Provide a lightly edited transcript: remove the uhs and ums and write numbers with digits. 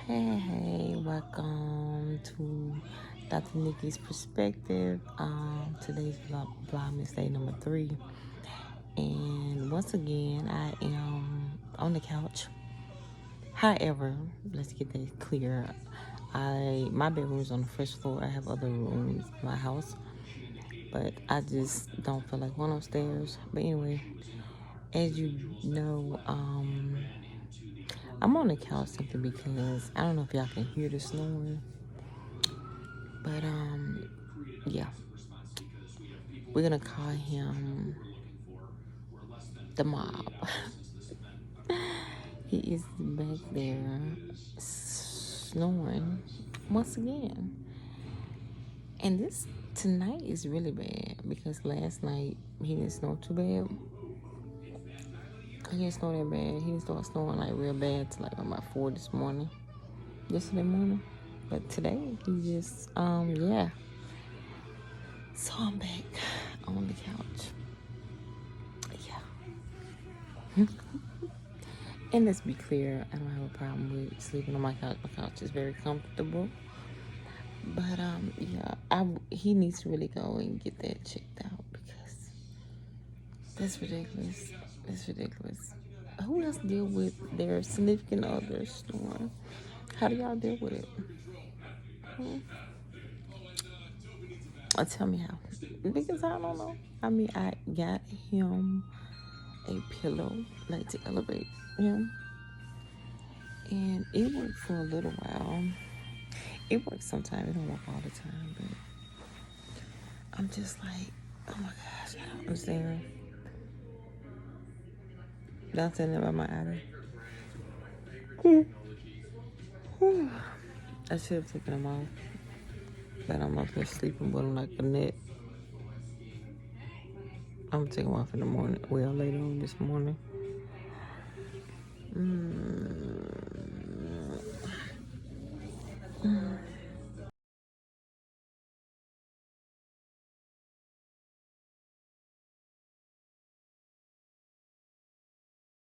Hey, welcome to Dr. Nikki's Perspective. Today's Vlogmas day number 3. And once again, I am on the couch. However, let's get that clear. My bedroom is on the first floor. I have other rooms in my house, but I just don't feel like going upstairs. But anyway, as you know, I'm on the couch simply because I don't know if y'all can hear the snoring, but yeah, we're gonna call him the mob. He is back there snoring once again, and this tonight is really bad because last night he didn't snore too bad. He didn't snore that bad. He didn't start snoring like real bad till like about 4 this morning, yesterday morning. But today he just yeah. So I'm back on the couch. Yeah. And let's be clear, I don't have a problem with sleeping on my couch. My couch is very comfortable. But yeah, he needs to really go and get that checked out because that's ridiculous. That's ridiculous. Who else deal with their significant other snoring? How do y'all deal with it? Tell me how. Because I don't know. I mean, I got him a pillow, like to elevate him. And it worked for a little while. It works sometimes. It don't work all the time. But I'm just like, oh my gosh, I don't understand. Don't tell them about my eye. I should have taken them off. But I'm up here sleeping, but I'm like a net. I'm gonna take them off in the morning. Well, later on this morning.